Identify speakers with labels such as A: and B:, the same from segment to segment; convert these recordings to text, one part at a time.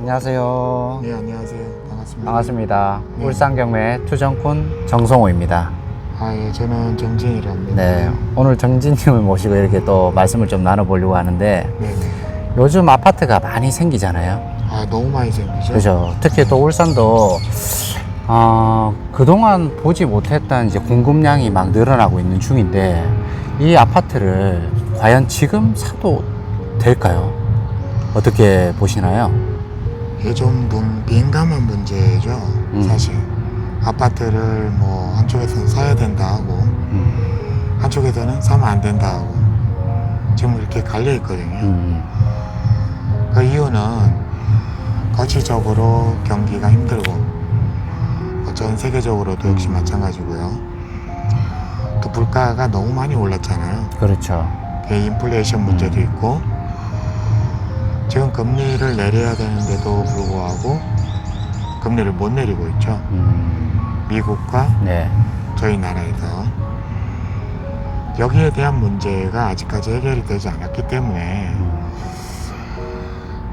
A: 안녕하세요.
B: 네, 안녕하세요. 반갑습니다.
A: 반갑습니다.
B: 네.
A: 울산 경매 투정꾼 정성호입니다.
B: 예, 저는 정진이라고 합니다.
A: 네, 오늘 정진님을 모시고 이렇게 또 말씀을 좀 나눠보려고 하는데
B: 네.
A: 요즘 아파트가 많이 생기잖아요.
B: 너무 많이 생기죠?
A: 그죠? 특히 또 울산도 그동안 보지 못했던 이제 공급량이 막 늘어나고 있는 중인데 이 아파트를 과연 지금 사도 될까요? 어떻게 보시나요?
B: 이게 좀 민감한 문제죠, 사실. 아파트를 뭐 한쪽에서는 사야 된다 하고 한쪽에서는 사면 안 된다 하고 지금 이렇게 갈려 있거든요. 그 이유는 거치적으로 경기가 힘들고 전 세계적으로도 역시 마찬가지고요. 또 물가가 너무 많이 올랐잖아요.
A: 그렇죠.
B: 인플레이션 문제도 있고 지금 금리를 내려야 되는데도 불구하고 금리를 못 내리고 있죠. 미국과
A: 네.
B: 저희 나라에서 여기에 대한 문제가 아직까지 해결이 되지 않았기 때문에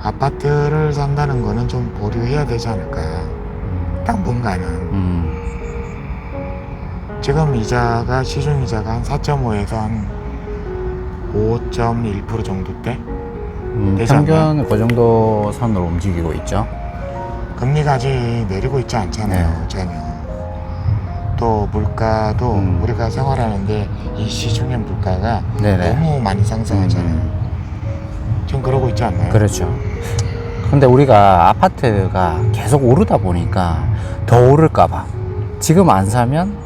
B: 아파트를 산다는 거는 좀 보류해야 되지 않을까. 당분간은. 지금 이자가 시중이자가 한 4.5에서 한 5.1% 정도 대 되지 않나요?
A: 평균 그 정도 선으로 움직이고 있죠.
B: 금리가 아직 내리고 있지 않잖아요.
A: 네.
B: 전혀. 또 물가도 우리가 생활하는데 이 시중의 물가가
A: 네네.
B: 너무 많이 상승하잖아요. 지금 그러고 있지 않나요?
A: 그렇죠. 근데 우리가 아파트가 계속 오르다 보니까 더 오를까봐 지금 안 사면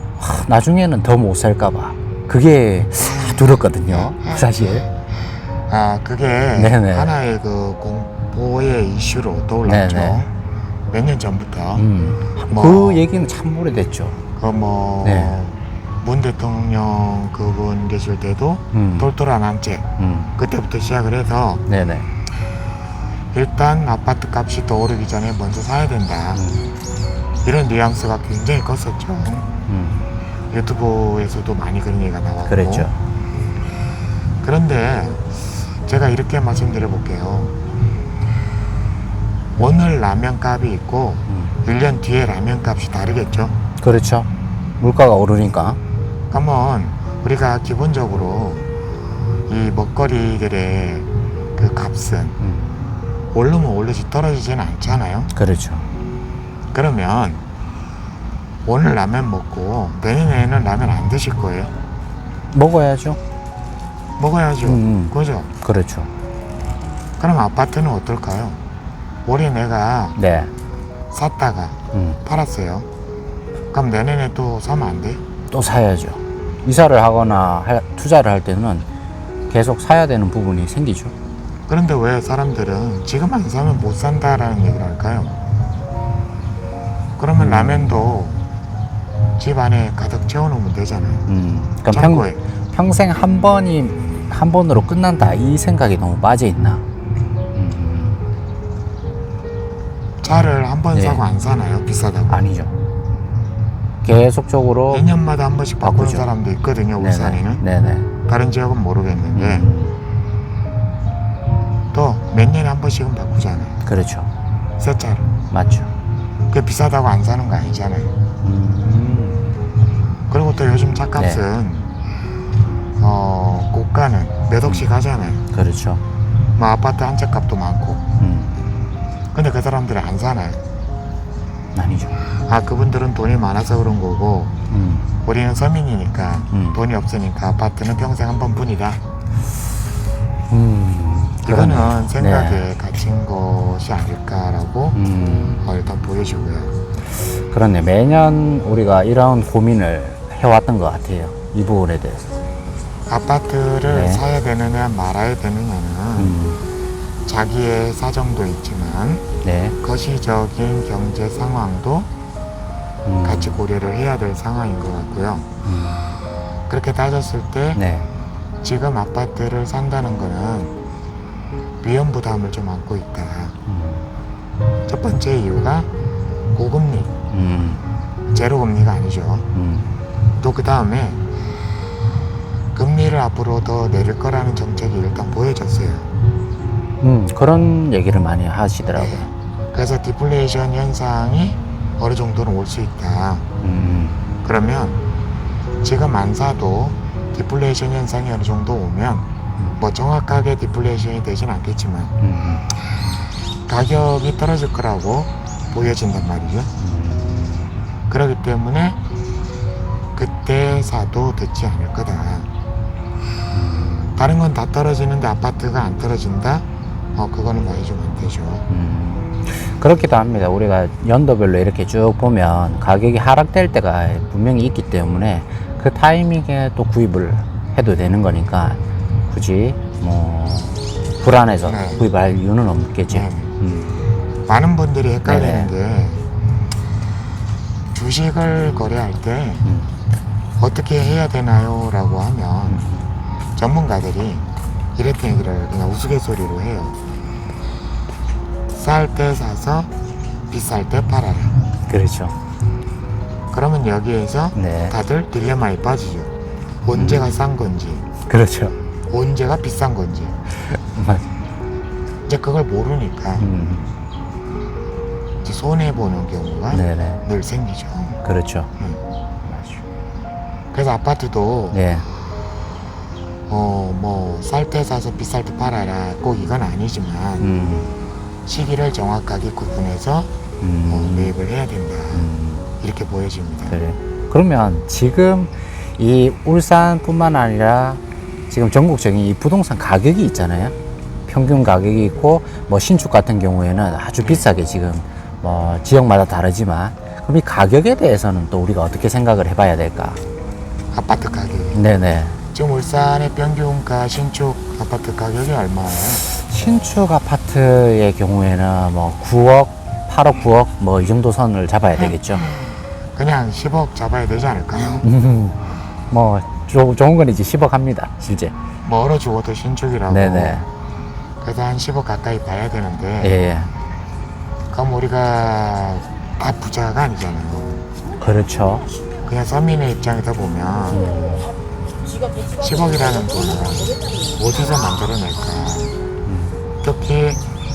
A: 나중에는 더 못 살까봐 그게 두렵거든요, 사실.
B: 그게
A: 네네.
B: 하나의 그 공포의 이슈로 떠올랐죠.
A: 네네.
B: 몇 년 전부터.
A: 그 얘기는 참 오래됐죠. 네.
B: 문 대통령 그분 계실 때도 똘똘한 한채 그때부터 시작을 해서
A: 네네.
B: 일단 아파트 값이 더 오르기 전에 먼저 사야 된다. 이런 뉘앙스가 굉장히 컸었죠. 유튜브에서도 많이 그런 얘기가 나왔고.
A: 그랬죠.
B: 그런데 제가 이렇게 말씀드려 볼게요. 오늘 라면 값이 있고 1년 뒤에 라면 값이 다르겠죠.
A: 그렇죠. 물가가 오르니까.
B: 그러면 우리가 기본적으로 이 먹거리들의 그 값은 오르면 오르지 떨어지지는 않잖아요.
A: 그렇죠.
B: 그러면 오늘 라면 먹고 내년에는 라면 안 드실 거예요?
A: 먹어야죠.
B: 먹어야죠. 그죠?
A: 그렇죠.
B: 그럼 아파트는 어떨까요? 올해 내가
A: 네.
B: 샀다가 팔았어요. 그럼 내년에 또 사면 안 돼?
A: 또 사야죠. 이사를 하거나 투자를 할 때는 계속 사야 되는 부분이 생기죠.
B: 그런데 왜 사람들은 지금 안 사면 못 산다라는 얘기를 할까요? 그러면 라면도 집 안에 가득 채워놓으면 되잖아요.
A: 그러니까
B: 창고에.
A: 평생 한 번으로 끝난다 이 생각이 너무 빠져 있나?
B: 차를 한 번
A: 네.
B: 사고 안 사나요? 비싸다고.
A: 아니죠. 계속적으로
B: 2년마다 한 번씩 바꾸는
A: 바꾸죠.
B: 사람도 있거든요. 울산에는.
A: 네네.
B: 다른 지역은 모르겠는데 또 몇 년에 한 번씩은 바꾸잖아요.
A: 그렇죠.
B: 새 차를.
A: 맞죠.
B: 그게 비싸다고 안 사는 거 아니잖아요. 그리고 또 요즘 차값은 고가는 몇 억씩 하잖아요.
A: 그렇죠.
B: 뭐 아파트 한 채 값도 많고. 근데 그 사람들은 안 사나요?
A: 아니죠.
B: 그분들은 돈이 많아서 그런 거고 우리는 서민이니까 돈이 없으니까 아파트는 평생 한 번뿐이다. 이거는 생각에
A: 네.
B: 갇힌 것이 아닐까라고 일단 보여지고요.
A: 그렇네. 매년 우리가 이런 고민을 해왔던 것 같아요. 이 부분에 대해서.
B: 아파트를
A: 네.
B: 사야 되느냐 말아야 되느냐는 자기의 사정도 있지만
A: 네.
B: 거시적인 경제 상황도 같이 고려를 해야 될 상황인 것 같고요. 그렇게 따졌을 때
A: 네.
B: 지금 아파트를 산다는 거는 위험 부담을 좀 안고 있다. 첫 번째 이유가 고금리, 제로금리가 아니죠. 또 그 다음에 금리를 앞으로 더 내릴 거라는 정책이 일단 보여졌어요.
A: 그런 얘기를 많이 하시더라고요.
B: 그래서 디플레이션 현상이 어느 정도는 올 수 있다. 그러면 지금 안 사도 디플레이션 현상이 어느 정도 오면 뭐 정확하게 디플레이션이 되진 않겠지만 가격이 떨어질 거라고 보여진단 말이죠. 그렇기 때문에 그때 사도 듣지 않을 거다. 다른 건 다 떨어지는데 아파트가 안 떨어진다? 그거는 말해주면 안 되죠.
A: 그렇기도 합니다. 우리가 연도별로 이렇게 쭉 보면 가격이 하락될 때가 분명히 있기 때문에 그 타이밍에 또 구입을 해도 되는 거니까 굳이 뭐 불안해서
B: 네.
A: 구입할 이유는 없겠죠.
B: 네. 많은 분들이 헷갈리는
A: 네.
B: 게 주식을 거래할 때 어떻게 해야 되나요? 라고 하면 전문가들이 이랬던 얘기를 그냥 우스갯소리로 해요. 쌀 때 사서 비쌀 때 팔아라.
A: 그렇죠.
B: 그러면 여기에서
A: 네.
B: 다들 딜레마에 빠지죠. 언제가 싼 건지,
A: 그렇죠.
B: 언제가 비싼 건지. 이제 그걸 모르니까 이제 손해보는 경우가
A: 네네.
B: 늘 생기죠.
A: 그렇죠.
B: 그래서 아파트도
A: 네.
B: 뭐 쌀 때 사서 비쌀 때 팔아라 꼭 이건 아니지만 시기를 정확하게 구분해서 매입을 해야 된다. 이렇게 보여집니다.
A: 그래. 그러면 지금 이 울산뿐만 아니라 지금 전국적인 이 부동산 가격이 있잖아요. 평균 가격이 있고 뭐 신축 같은 경우에는 아주 비싸게 지금 뭐 지역마다 다르지만 그럼 이 가격에 대해서는 또 우리가 어떻게 생각을 해봐야 될까?
B: 아파트 가격이.
A: 네네.
B: 지금 울산의 평균가 신축 아파트 가격이 얼마예요?
A: 신축 아파트의 경우에는 뭐 9억, 8억, 9억 뭐 이 정도 선을 잡아야 되겠죠.
B: 그냥 10억 잡아야 되지 않을까요?
A: 뭐 좋은 건 이제 10억 합니다, 실제.
B: 뭐 얼어 죽어도 신축이라고.
A: 네네.
B: 그래서 한 10억 가까이 봐야 되는데
A: 예.
B: 그럼 우리가 다 부자가 아니잖아요.
A: 그렇죠.
B: 그냥 서민의 입장에서 보면 10억이라는 돈을 어디서 만들어낼까. 특히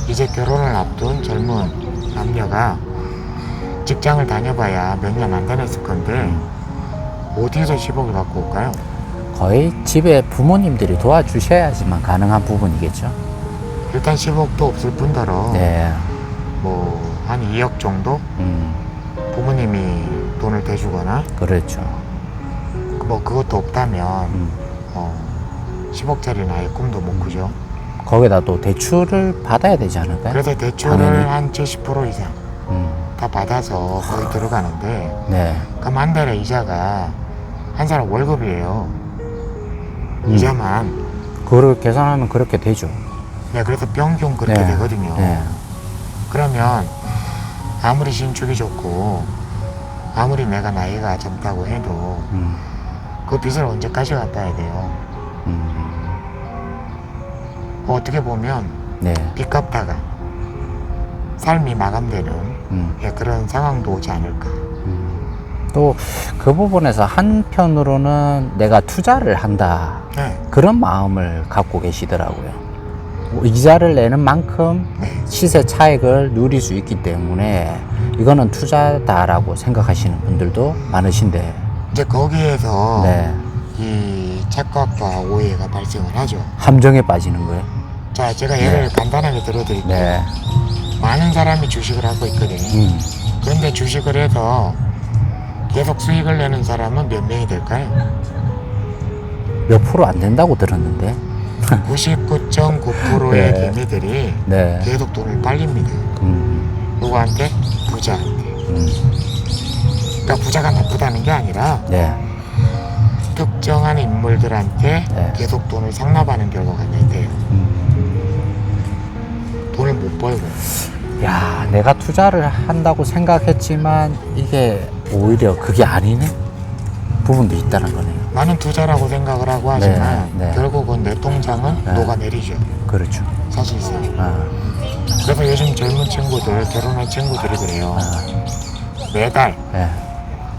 B: 이제 결혼을 앞둔 젊은 남녀가 직장을 다녀봐야 몇 년 안 다녔을 건데 어디서 10억을 갖고 올까요?
A: 거의 집에 부모님들이 도와주셔야지만 가능한 부분이겠죠.
B: 일단 10억도 없을 뿐더러
A: 네.
B: 뭐 한 2억 정도 부모님이 돈을 대주거나
A: 그렇죠.
B: 뭐 그것도 없다면 10억짜리는 아예 꿈도 못 꾸죠.
A: 거기다 또 대출을 받아야 되지 않을까요?
B: 그래서 대출을
A: 당연히.
B: 한 70% 이상
A: 음.
B: 다 받아서 거의 들어가는데
A: 네.
B: 그럼 한 달에 이자가 한 사람 월급이에요. 이자만.
A: 그거를 계산하면 그렇게 되죠.
B: 네, 그래서 평균 그렇게
A: 네.
B: 되거든요.
A: 네.
B: 그러면 아무리 신축이 좋고 아무리 내가 나이가 젊다고 해도 그 빚을 언제까지 갚아야 돼요. 어떻게 보면
A: 네.
B: 빚 갚다가 삶이 마감되는 그런 상황도 오지 않을까.
A: 또 그 부분에서 한편으로는 내가 투자를 한다.
B: 네.
A: 그런 마음을 갖고 계시더라고요. 이자를 내는 만큼
B: 네.
A: 시세 차익을 누릴 수 있기 때문에 이거는 투자다라고 생각하시는 분들도 많으신데.
B: 이제 거기에서
A: 네.
B: 이 착각과 오해가 발생을 하죠.
A: 함정에 빠지는 거예요.
B: 자, 제가 예를 간단하게 들어드릴게요.
A: 네.
B: 많은 사람이 주식을 하고 있거든요. 그런데 주식을 해서 계속 수익을 내는 사람은 몇 명이 될까요?
A: 몇 프로 안 된다고 들었는데.
B: 99.9%의
A: 네.
B: 개미들이
A: 네.
B: 계속 돈을 빨립니다. 누구한테? 부자한테. 그러니까 부자가 나쁘다는 게 아니라
A: 네.
B: 특정한 인물들한테
A: 네.
B: 계속 돈을 상납하는 결과가 나타나요. 돈을 못 벌고.
A: 야, 내가 투자를 한다고 생각했지만 이게 오히려 그게 아니네 부분도 있다는 거네요.
B: 나는 투자라고 생각을 하고 하지만
A: 네, 네.
B: 결국은 내 통장은
A: 네.
B: 녹아내리죠.
A: 그렇죠.
B: 사실상.
A: 아,
B: 그래서 요즘 젊은 친구들, 결혼한 친구들이 그래요. 매달
A: 네.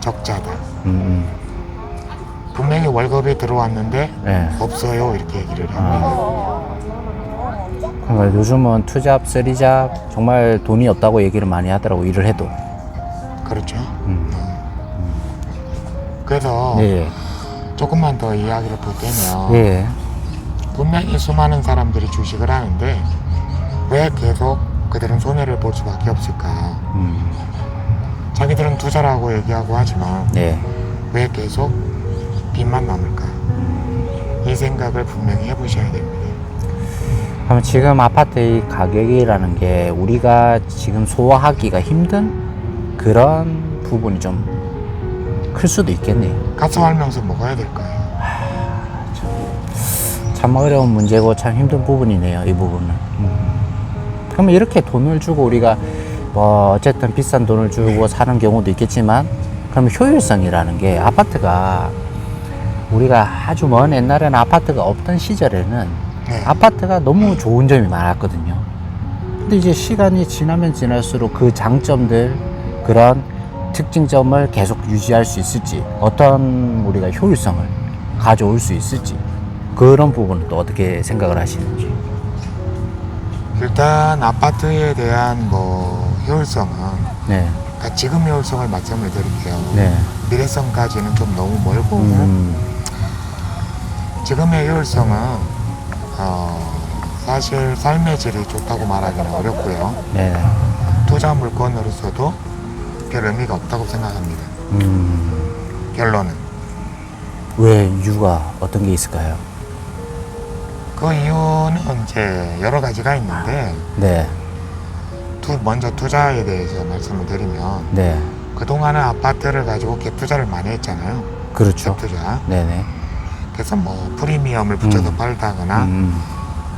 B: 적자다. 분명히 월급이 들어왔는데
A: 네.
B: 없어요. 이렇게 얘기를 합니다.
A: 그러니까 요즘은 투잡, 쓰리잡 정말 돈이 없다고 얘기를 많이 하더라고, 일을 해도.
B: 그렇죠. 그래서
A: 예,
B: 조금만 더 이야기를 보태면
A: 예,
B: 분명히 수많은 사람들이 주식을 하는데 왜 계속 그들은 손해를 볼 수밖에 없을까? 자기들은 투자라고 얘기하고 하지만
A: 네.
B: 왜 계속 빚만 남을까? 이 생각을 분명히 해보셔야 됩니다.
A: 그럼 지금 아파트의 가격이라는 게 우리가 지금 소화하기가 힘든 그런 부분이 좀 클 수도 있겠네요.
B: 가스 활명수 먹어야 될 거예요.
A: 참 어려운 문제고 참 힘든 부분이네요, 이 부분은. 그러면 이렇게 돈을 주고 우리가 뭐 어쨌든 비싼 돈을 주고 사는 경우도 있겠지만, 그럼 효율성이라는 게 아파트가 우리가 아주 먼 옛날에는 아파트가 없던 시절에는
B: 네.
A: 아파트가 너무 좋은 점이 많았거든요. 근데 이제 시간이 지나면 지날수록 그 장점들, 그런 특징점을 계속 유지할 수 있을지, 어떤 우리가 효율성을 가져올 수 있을지, 그런 부분은 또 어떻게 생각을 하시는지.
B: 일단 아파트에 대한 뭐 효율성은
A: 네,
B: 그러니까 지금 효율성을 말씀을 드릴게요.
A: 네,
B: 미래성까지는 좀 너무 멀고 지금의 효율성은 사실 삶의 질이 좋다고 말하기는 어렵고요.
A: 네,
B: 투자 물건으로서도 별 의미가 없다고 생각합니다. 결론은
A: 왜 이유가 어떤 게 있을까요?
B: 그 이유는 이제 여러 가지가 있는데
A: 네,
B: 먼저 투자에 대해서 말씀을 드리면
A: 네,
B: 그동안은 아파트를 가지고 갭 투자를 많이 했잖아요.
A: 그렇죠.
B: 갭 투자.
A: 네네.
B: 그래서 뭐 프리미엄을 붙여서 팔다거나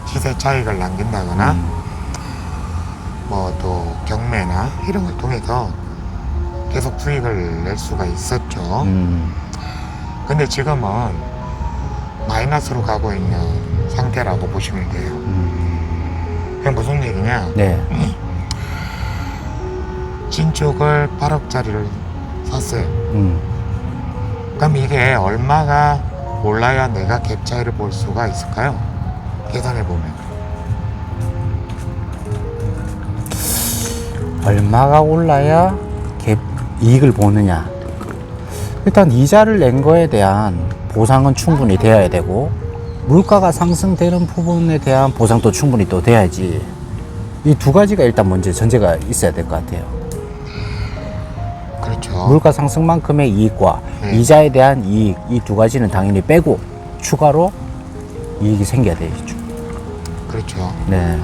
B: 시세 차익을 남긴다거나 뭐 또 경매나 이런 걸 통해서 계속 수익을 낼 수가 있었죠. 근데 지금은 마이너스로 가고 있는 상태라고 보시면 돼요. 그게 무슨 얘기냐?
A: 네,
B: 신축을 8억짜리를 샀어요.
A: 음,
B: 그럼 이게 얼마가 올라야 내가 갭 차이를 볼 수가 있을까요? 계산해 보면
A: 얼마가 올라야 갭 이익을 보느냐. 일단 이자를 낸 거에 대한 보상은 충분히 돼야 되고, 물가가 상승되는 부분에 대한 보상도 충분히 또 돼야지. 이 두 가지가 일단 먼저 전제가 있어야 될 것 같아요.
B: 그렇죠.
A: 물가 상승만큼의 이익과 이자에 대한 이익, 이 두 가지는 당연히 빼고 추가로 이익이 생겨야 되겠죠.
B: 그렇죠.
A: 네,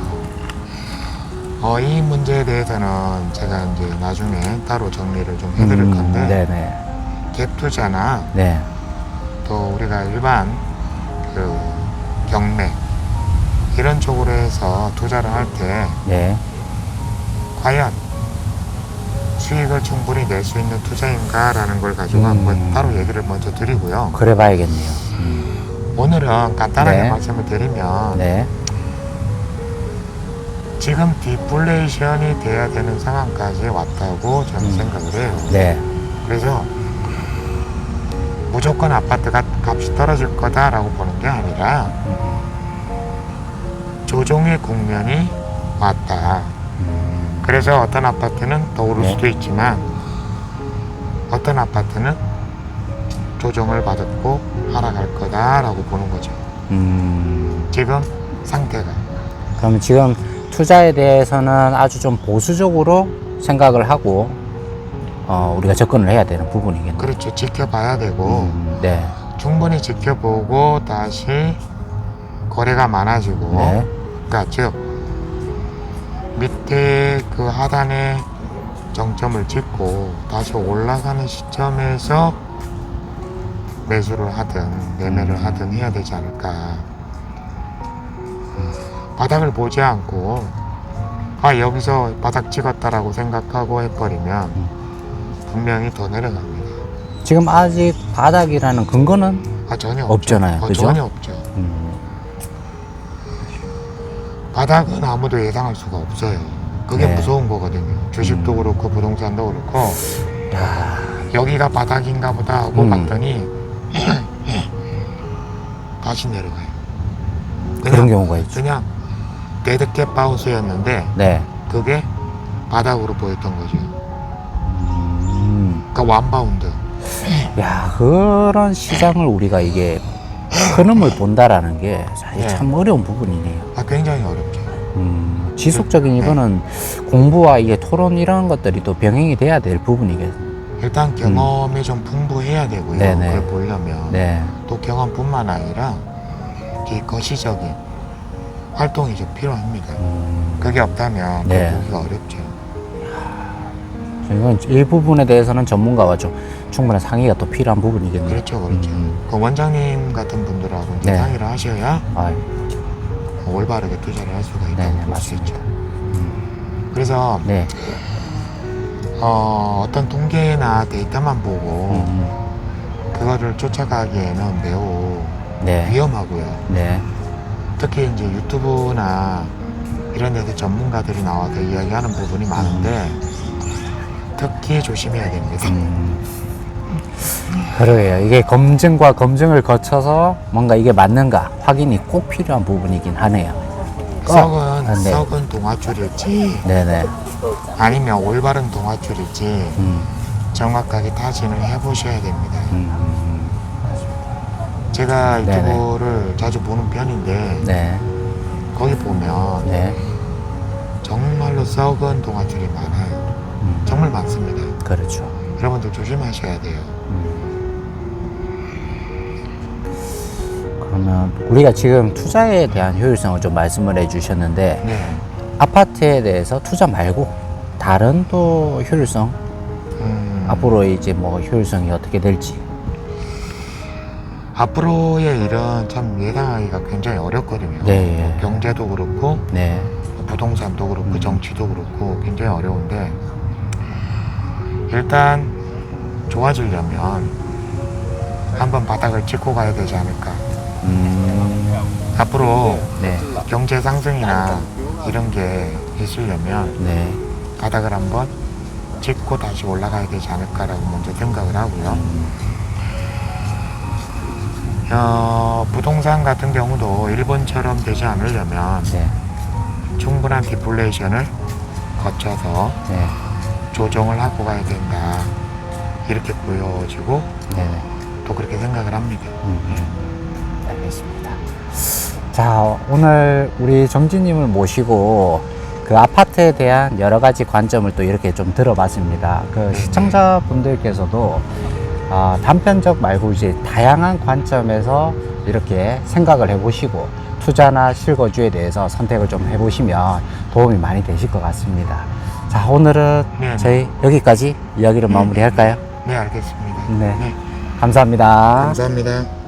B: 이 문제에 대해서는 제가 이제 나중에 따로 정리를 좀 해드릴 건데
A: 네네,
B: 갭 투자나
A: 네,
B: 또 우리가 일반 그 경매 이런 쪽으로 해서 투자를 할 때
A: 네,
B: 과연 수익을 충분히 낼 수 있는 투자인가라는 걸 가지고 한번 따로 얘기를 먼저 드리고요.
A: 그래 봐야겠네요.
B: 오늘은 간단하게
A: 네.
B: 말씀을 드리면
A: 네,
B: 지금 디플레이션이 돼야 되는 상황까지 왔다고 저는 생각을 해요.
A: 네,
B: 그래서 무조건 아파트가 값이 떨어질 거다라고 보는 게 아니라 조정의 국면이 왔다. 그래서 어떤 아파트는 더 오를
A: 네.
B: 수도 있지만 어떤 아파트는 조정을 받았고 하락할 거다라고 보는 거죠. 지금 상태가.
A: 그럼 지금 투자에 대해서는 아주 좀 보수적으로 생각을 하고 우리가 접근을 해야 되는 부분이겠네요.
B: 그렇죠. 지켜봐야 되고
A: 네,
B: 충분히 지켜보고 다시 거래가 많아지고
A: 네,
B: 그러니까 즉 밑에 그 하단에 정점을 찍고 다시 올라가는 시점에서 매수를 하든 매매를 하든 해야 되지 않을까. 바닥을 보지 않고 여기서 바닥 찍었다라고 생각하고 해버리면 분명히 더 내려갑니다.
A: 지금 아직 바닥이라는 근거는
B: 전혀
A: 없잖아요.
B: 없죠.
A: 그죠?
B: 전혀 없죠. 바닥은 아무도 예상할 수가 없어요. 그게
A: 네.
B: 무서운 거거든요. 주식도 그렇고 부동산도 그렇고 여기가 바닥인가 보다 하고 봤더니 다시 내려가요.
A: 그런 경우가 있죠.
B: 그냥 데드캣 하우스였는데
A: 네.
B: 그게 바닥으로 보였던 거죠.
A: 음.
B: 그러니까 완바운드.
A: 야, 그런 시장을 우리가 이게 흐름을 본다라는 게 사실
B: 네.
A: 참 어려운 부분이네요.
B: 굉장히 어렵죠.
A: 지속적인 이거는 공부와 이게 토론 이런 것들이 또 병행이 돼야 될 부분이겠네요.
B: 일단 경험이 좀 풍부해야 되고요.
A: 네네.
B: 그걸 보려면
A: 네.
B: 또 경험뿐만 아니라 이 거시적인 활동이 좀 필요합니다. 그게 없다면
A: 네.
B: 그걸 보기가 어렵죠.
A: 이건 이 부분에 대해서는 전문가와 좀 충분한 상의가 또 필요한 부분이겠네요.
B: 그렇죠, 그렇죠. 그 원장님 같은 분들하고 이제
A: 네.
B: 상의를 하셔야
A: 아,
B: 올바르게 투자를 할 수가 있다고
A: 네네,
B: 볼 수 있죠.
A: 맞습니다.
B: 그래서
A: 네.
B: 어떤 통계나 데이터만 보고
A: 음,
B: 그거를 쫓아가기에는 매우
A: 네.
B: 위험하고요.
A: 네.
B: 특히 이제 유튜브나 이런 데서 전문가들이 나와서 이야기하는 부분이 많은데 특히 조심해야 됩니다.
A: 그러게요. 이게 검증과 검증을 거쳐서 뭔가 이게 맞는가 확인이 꼭 필요한 부분이긴 하네요. 네.
B: 썩은 동아줄일지
A: 네네.
B: 아니면 올바른 동아줄일지
A: 음,
B: 정확하게 타진을 해보셔야 됩니다.
A: 음,
B: 제가
A: 네네.
B: 유튜브를 자주 보는 편인데
A: 네.
B: 거기 보면
A: 네.
B: 정말로 썩은 동아줄이 많아요. 정말 많습니다.
A: 그렇죠.
B: 여러분들 조심하셔야 돼요.
A: 그러면 우리가 지금 투자에 대한 효율성을 좀 말씀을 해주셨는데
B: 네.
A: 아파트에 대해서 투자 말고 다른 또 효율성 앞으로 이제 뭐 효율성이 어떻게 될지.
B: 앞으로의 일은 참 예상하기가 굉장히 어렵거든요.
A: 네.
B: 뭐 경제도 그렇고
A: 네.
B: 부동산도 그렇고 정치도 그렇고 굉장히 어려운데 일단 좋아지려면 한번 바닥을 짚고 가야 되지 않을까. 앞으로
A: 네.
B: 경제 상승이나 이런 게 있으려면
A: 네.
B: 바닥을 한번 짚고 다시 올라가야 되지 않을까라고 먼저 생각을 하고요. 부동산 같은 경우도 일본처럼 되지 않으려면
A: 네.
B: 충분한 디플레이션을 거쳐서
A: 네.
B: 조정을 하고 가야 된다. 이렇게 보여지고
A: 네.
B: 또 그렇게 생각을 합니다.
A: 알겠습니다. 자, 오늘 우리 정진님을 모시고 그 아파트에 대한 여러 가지 관점을 또 이렇게 좀 들어봤습니다. 그 시청자분들께서도 단편적 말고 이제 다양한 관점에서 이렇게 생각을 해보시고 투자나 실거주에 대해서 선택을 좀 해보시면 도움이 많이 되실 것 같습니다. 자, 오늘은
B: 네.
A: 저희 여기까지 이야기를 마무리할까요?
B: 네, 알겠습니다.
A: 네. 감사합니다.
B: 감사합니다.